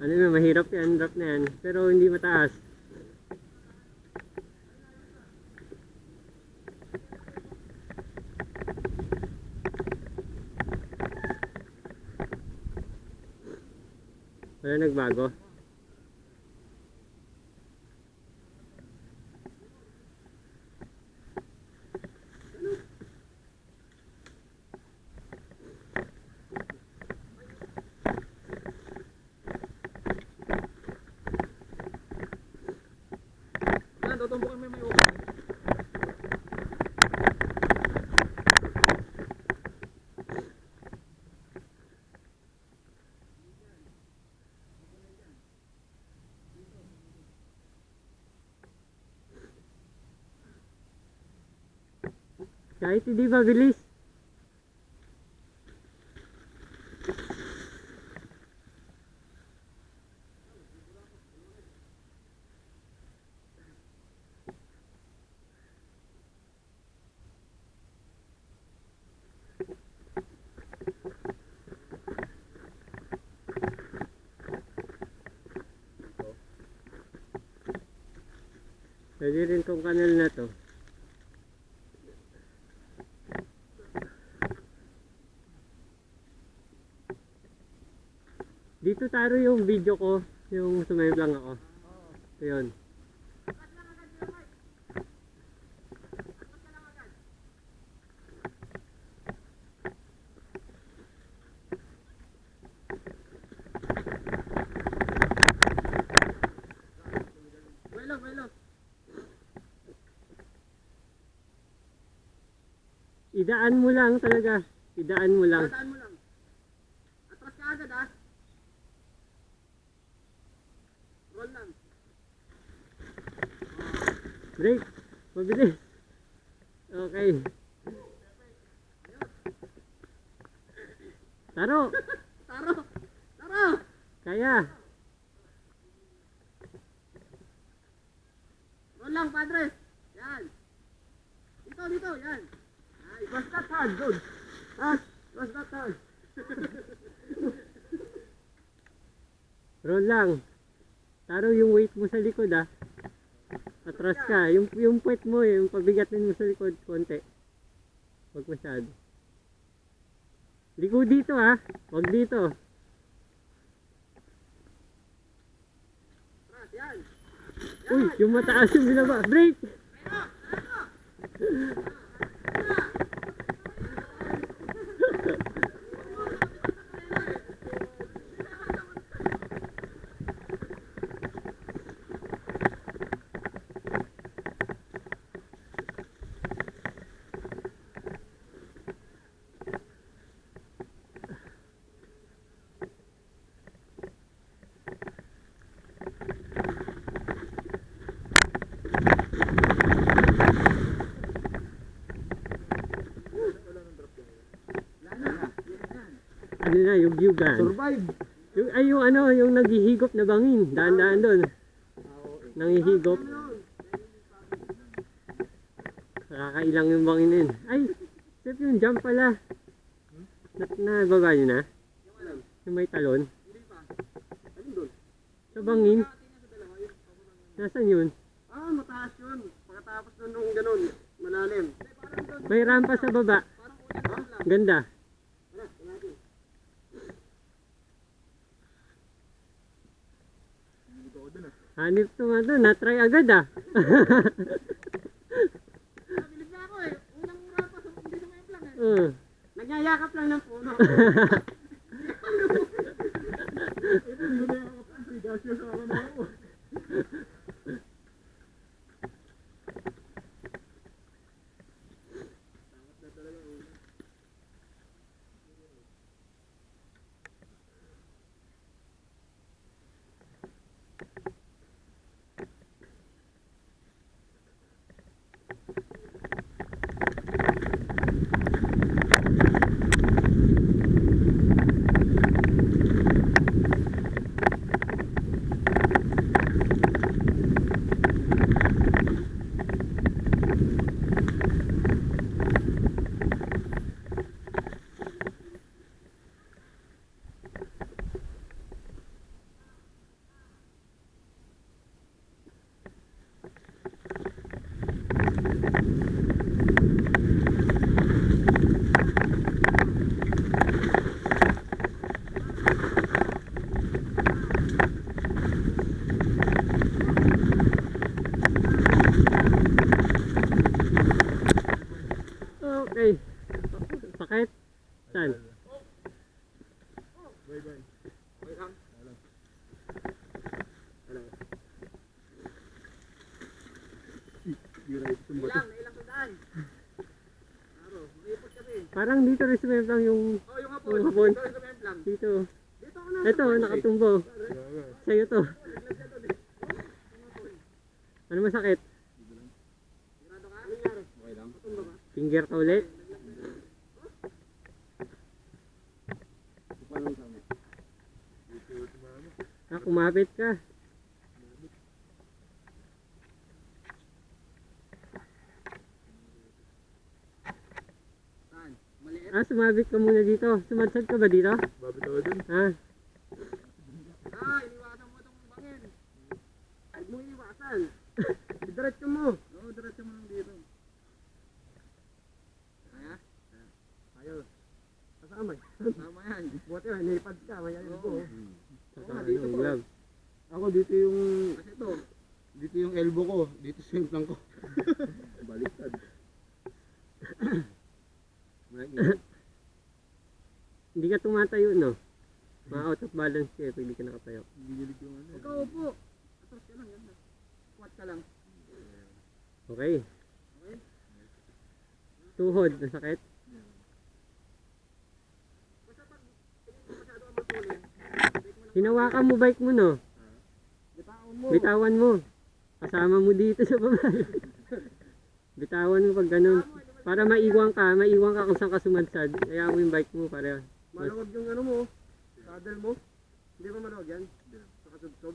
Ano na, mahirap yan, drop na yan. Pero hindi mataas. Wala nagbago. Tutumbukan mo yung may upan. Kahit hindi mabilis. Pwede rin tong kanal na to. Dito taro yung video ko, yung sumayab lang ako. So yun. Idaan mo lang talaga. Idaan mo lang. Dadaan mo lang. Atras ka agad ah. Roll lang. Break. Mabilis. Okay. Taro. Taro! Taro! Kaya. Roll lang, padre. Yan. Dito, dito, yan. Ay, was that hard, good. Ah, was that hard. Roll lang. Taro yung weight mo sa likod ah. Atras ka. Yung puwet mo, yung pabigatin mo sa likod, konti. Huwag masyado. Liko dito ah. Huwag dito. Atras, yan. Uy, yung mataas yung binaba. Break! Ano na, yung yugan. Survive. Yung ano, yung naghihigop na bangin. Daan-daan doon. Nanghihigop. Nakakailang yung bangin na yun. Ay, step yung jump pala. Nababa nyo na? Yung may talon. Sa bangin. Nasaan yun? Ah, mataas yun. Pagkatapos nun nung ganun, malalim. May rampa sa baba. Ganda. Hanip to nga doon. Na-try agad ah. Nabilis na ako eh. Unang rampa, hindi sumayap lang eh. Nagyayakap lang ng puno. Parang dito rin sumemplang yung Oh, yung hapon. Yung hapon. Ito, yung lang. dito. Dito ako na. Ito, nakatumbo. Sa'yo to. Ano masakit? Sigurado ka? Okay lang. Matumba ba? Finger ka ulit? Paano kami? Kumapit ka. Saan? Maliit? Sumabit ka muna dito. Sumadsad ka ba dito? Babitaw dun. Iniwasan mo itong bangin. Huwag mo iniwasan. Diretso mo. Oo, diretso mo lang dito. Kaya? Ayos. Kasama yan. Tama yan. Buti nga, nilipad ka. May ayos ko. Saka dito ano, po. glove. Ako dito yung... Kasi ito. Dito yung elbow ko. Dito sa implang ko. Baliktad. Hindi ka tumatayo, no? Ma-out of balance ka eh, pag hindi ka nakatayo. Ginilig yung ano. Huwag ka upo. Atras ka lang. Yan lang. Squat ka lang. Okay. Okay? Tuhod, nasakit? Basta pag tingin mo masyado ang matulin, Hinawakan mo bike mo, no? bitawan mo. Bitawan mo. Kasama mo dito sa baba. Bitawan mo pag ganun. Para maiwan ka kung saan ka sumadsad. Kaya mo yung bike mo para Maluwag yung ano mo. Saddle mo. Hindi ba maluwag yan? Nakasubsob.